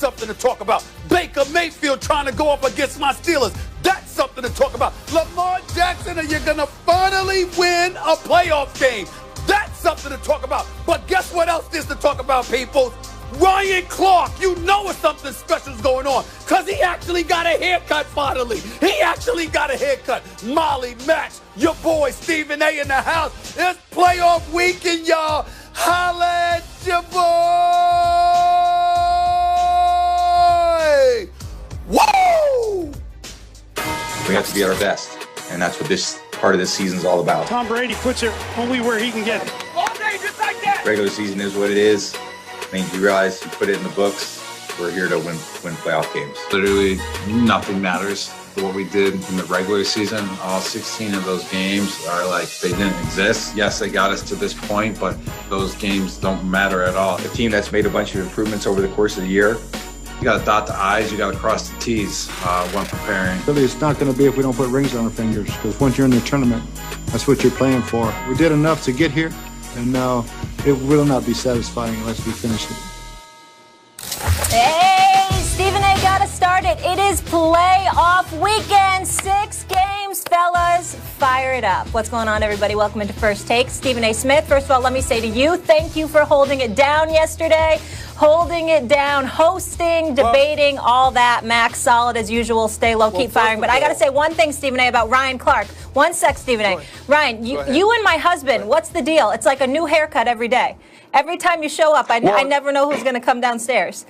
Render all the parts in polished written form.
something to talk about. Baker Mayfield trying to go up against my Steelers. That's something to talk about. Lamar Jackson, and you're going to finally win a playoff game. That's something to talk about. But guess what else is to talk about, people? Ryan Clark, you know something special's going on because he actually got a haircut finally. He actually got a haircut. Molly, Max, your boy Stephen A in the house. It's playoff weekend, y'all. Holla at your boy. Woo! We have to be at our best, and that's what this part of this season's all about. Tom Brady puts it only where he can get it. All day, just like that. Regular season is what it is. I mean, you realize you put it in the books. We're here to win playoff games. Literally nothing matters for what we did in the regular season. All 16 of those games are like they didn't exist. Yes, they got us to this point, but those games don't matter at all. A team that's made a bunch of improvements over the course of the year. You got to dot the I's, you got to cross the T's when preparing. Really, it's not going to be if we don't put rings on our fingers, because once you're in the tournament, that's what you're playing for. We did enough to get here, and now it will not be satisfying unless we finish it. Hey, Stephen A. got us started. It is playoff weekend. 6 games, fellas. Fire it up. What's going on, everybody? Welcome into First Take. Stephen A. Smith. First of all, let me say to you, thank you for holding it down yesterday. Holding it down, hosting, debating, all that. Max, solid as usual. Stay low, keep firing. But I got to say one thing, Stephen A., about Ryan Clark. One sec, Stephen A. Ryan, you and my husband, what's the deal? It's like a new haircut every day. Every time you show up, I never know who's going to come downstairs.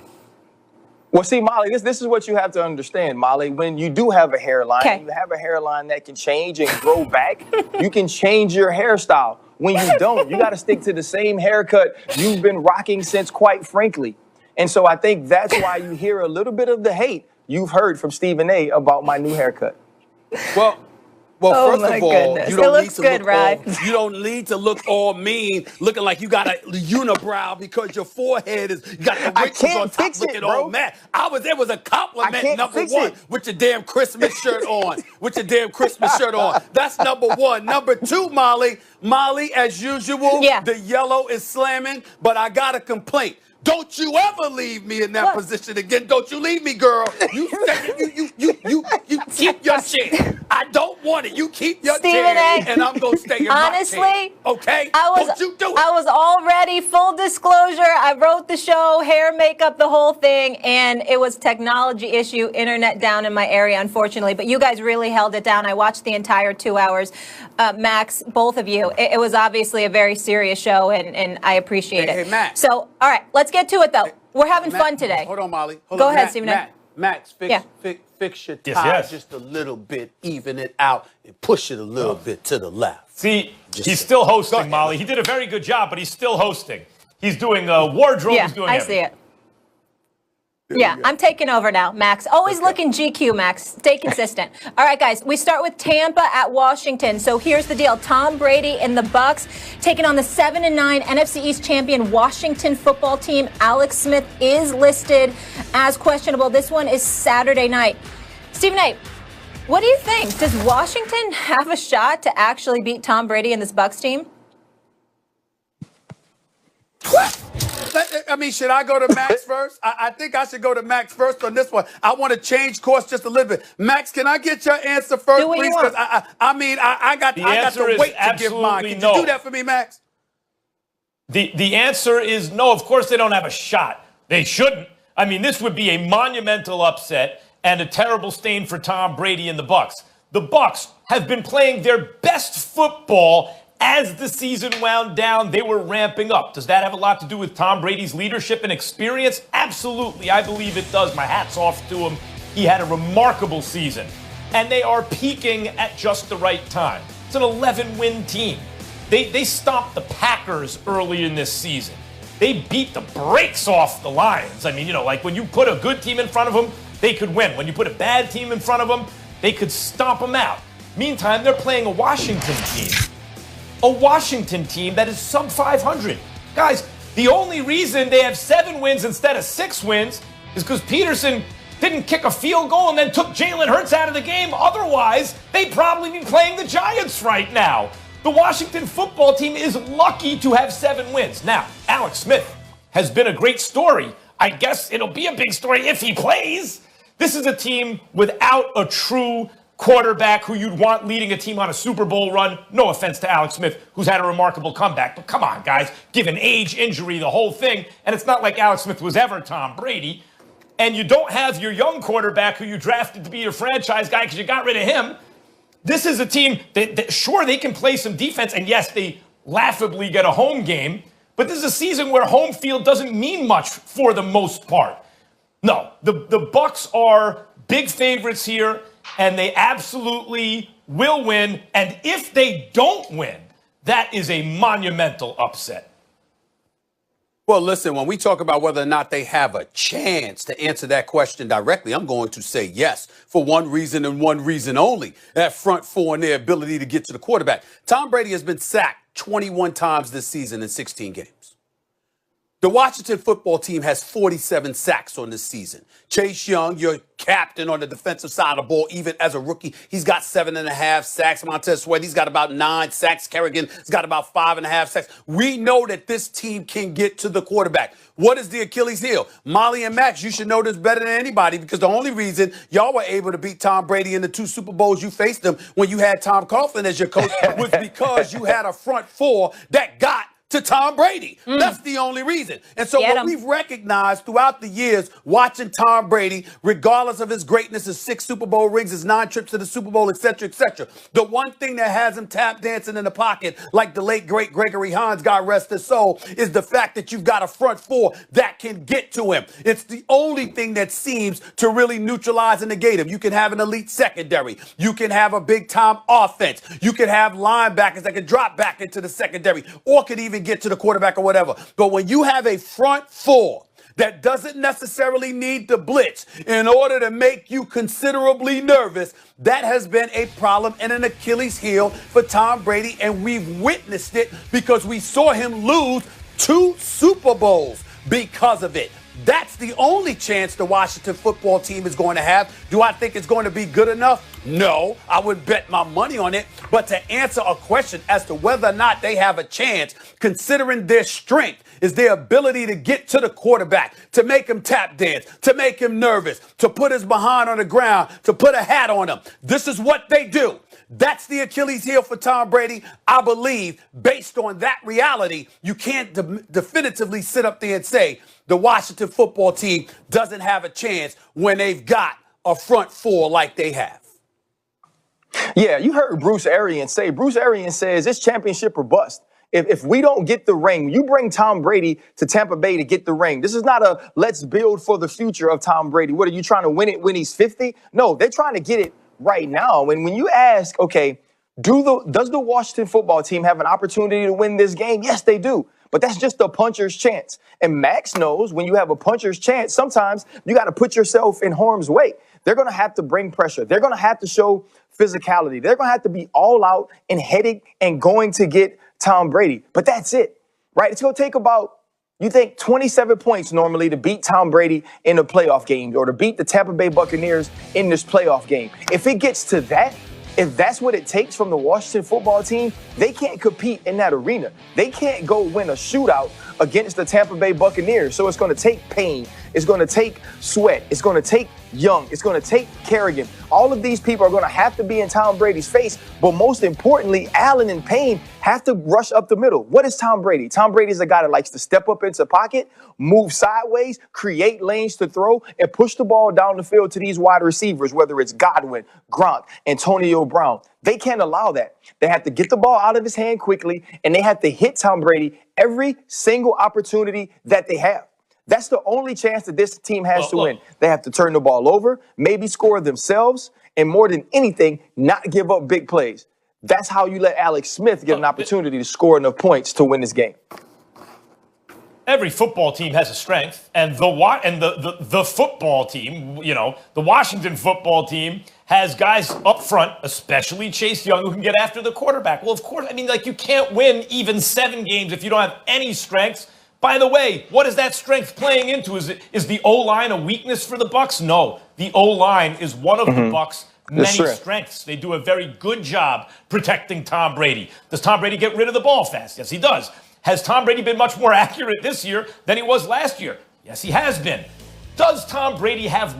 Well, see, Molly, this is what you have to understand, Molly. When you do have a hairline, you have a hairline that can change and grow back. You can change your hairstyle. When you don't, you got to stick to the same haircut you've been rocking since, quite frankly. And so I think that's why you hear a little bit of the hate you've heard from Stephen A. about my new haircut. Well, first of all, goodness. you don't It need looks to good, look Rod. you don't need to look all mean, looking like you got a unibrow because your forehead is you got the wrinkles on top looking all mad. It was a compliment, number one, with your damn Christmas shirt on. That's number one. Number two, Molly, as usual, the yellow is slamming, but I got a complaint. Don't you ever leave me in that position again. Don't you leave me, girl. You keep your chair. I don't want it. You keep your chair, and I'm going to stay in my chair. Okay? Don't you do it. I was already, full disclosure, I wrote the show, hair, makeup, the whole thing, and it was technology issue, internet down in my area, unfortunately. But you guys really held it down. I watched the entire 2 hours. Max, both of you. It was obviously a very serious show, and I appreciate it. Hey, Max. So, all right, let's get to it, though. We're having fun today. Hold on, Molly. Go ahead, Stephen. Max, fix your tie just a little bit, even it out, and push it a little bit to the left. See, he's still hosting, Molly. He did a very good job, but he's still hosting. He's doing wardrobe. Yeah, he's doing I see it. Yeah, I'm taking over now, Max. Always looking GQ, Max. Stay consistent. All right, guys, we start with Tampa at Washington. So here's the deal. Tom Brady and the Bucs taking on the 7-9 NFC East champion Washington football team. Alex Smith is listed as questionable. This one is Saturday night. Stephen A., what do you think? Does Washington have a shot to actually beat Tom Brady and this Bucs team? I mean, should I go to Max first? I think I should go to Max first on this one. I want to change course just a little bit. Max, can I get your answer first, please? Because I got to wait to give mine. Can you do that for me, Max? The answer is no. Of course they don't have a shot. They shouldn't. I mean, this would be a monumental upset and a terrible stain for Tom Brady and the Bucs. The Bucs have been playing their best football. As the season wound down, they were ramping up. Does that have a lot to do with Tom Brady's leadership and experience? Absolutely. I believe it does. My hat's off to him. He had a remarkable season. And they are peaking at just the right time. It's an 11-win team. They stopped the Packers early in this season. They beat the brakes off the Lions. I mean, like when you put a good team in front of them, they could win. When you put a bad team in front of them, they could stomp them out. Meantime, they're playing a Washington team. A Washington team that is sub 500. Guys, the only reason they have 7 wins instead of 6 wins is because Peterson didn't kick a field goal and then took Jalen Hurts out of the game. Otherwise, they'd probably be playing the Giants right now. The Washington football team is lucky to have 7 wins. Now, Alex Smith has been a great story. I guess it'll be a big story if he plays. This is a team without a true quarterback who you'd want leading a team on a Super Bowl run. No offense to Alex Smith, who's had a remarkable comeback. But come on, guys. Given age, injury, the whole thing. And it's not like Alex Smith was ever Tom Brady. And you don't have your young quarterback who you drafted to be your franchise guy because you got rid of him. This is a team that sure, they can play some defense. And yes, they laughably get a home game. But this is a season where home field doesn't mean much for the most part. No, the Bucs are big favorites here, and they absolutely will win. And if they don't win, that is a monumental upset. Well, listen, when we talk about whether or not they have a chance to answer that question directly, I'm going to say yes, for one reason and one reason only, that front four and their ability to get to the quarterback. Tom Brady has been sacked 21 times this season in 16 games. The Washington football team has 47 sacks on this season. Chase Young, your captain on the defensive side of the ball, even as a rookie, he's got 7.5 sacks. Montez Sweat, he's got about 9 sacks. Kerrigan has got about 5.5 sacks. We know that this team can get to the quarterback. What is the Achilles heel? Molly and Max, you should know this better than anybody, because the only reason y'all were able to beat Tom Brady in the 2 Super Bowls you faced him when you had Tom Coughlin as your coach was because you had a front four that got to Tom Brady. That's the only reason. And so what we've recognized throughout the years watching Tom Brady, regardless of his greatness, his 6 Super Bowl rings, his 9 trips to the Super Bowl, et cetera, the one thing that has him tap dancing in the pocket, like the late, great Gregory Hines, God rest his soul, is the fact that you've got a front four that can get to him. It's the only thing that seems to really neutralize and negate him. You can have an elite secondary. You can have a big-time offense. You can have linebackers that can drop back into the secondary or could even get to the quarterback or whatever. But when you have a front four that doesn't necessarily need to blitz in order to make you considerably nervous, that has been a problem and an Achilles heel for Tom Brady, and we've witnessed it because we saw him lose 2 Super Bowls because of it. That's the only chance the Washington football team is going to have. Do I think it's going to be good enough? No, I would bet my money on it. But to answer a question as to whether or not they have a chance, considering their strength, is their ability to get to the quarterback, to make him tap dance, to make him nervous, to put his behind on the ground, to put a hat on him. This is what they do. That's the Achilles heel for Tom Brady. I believe, based on that reality, you can't definitively sit up there and say the Washington football team doesn't have a chance when they've got a front four like they have. Yeah, you heard Bruce Arians say. Bruce Arians says it's championship or bust. If we don't get the ring, you bring Tom Brady to Tampa Bay to get the ring. This is not a let's build for the future of Tom Brady. What, are you trying to win it when he's 50? No, they're trying to get it right now. And when you ask, okay, does the Washington football team have an opportunity to win this game? Yes, they do. But that's just a puncher's chance. And Max knows when you have a puncher's chance, sometimes you got to put yourself in harm's way. They're going to have to bring pressure. They're going to have to show physicality. They're going to have to be all out and heading and going to get Tom Brady. But that's it, right? It's going to take about, you think, 27 points normally to beat Tom Brady in a playoff game or to beat the Tampa Bay Buccaneers in this playoff game. If it gets to that, if that's what it takes from the Washington football team, they can't compete in that arena. They can't go win a shootout against the Tampa Bay Buccaneers. So it's going to take Payne. It's going to take Sweat. It's going to take Young. It's going to take Kerrigan. All of these people are going to have to be in Tom Brady's face. But most importantly, Allen and Payne have to rush up the middle. What is Tom Brady? Tom Brady is a guy that likes to step up into the pocket, move sideways, create lanes to throw, and push the ball down the field to these wide receivers, whether it's Godwin, Gronk, Antonio Brown. They can't allow that. They have to get the ball out of his hand quickly, and they have to hit Tom Brady every single opportunity that they have. That's the only chance that this team has to win. They have to turn the ball over, maybe score themselves, and more than anything, not give up big plays. That's how you let Alex Smith get an opportunity to score enough points to win this game. Every football team has a strength, and the football team, you know, the Washington football team has guys up front, especially Chase Young, who can get after the quarterback. Well, of course, I mean, like, you can't win even 7 games if you don't have any strengths. By the way, what is that strength playing into? Is the O-line a weakness for the Bucs? No, the O-line is one of the Bucs' many strengths. They do a very good job protecting Tom Brady. Does Tom Brady get rid of the ball fast? Yes, he does. Has Tom Brady been much more accurate this year than he was last year? Yes, he has been. Does Tom Brady have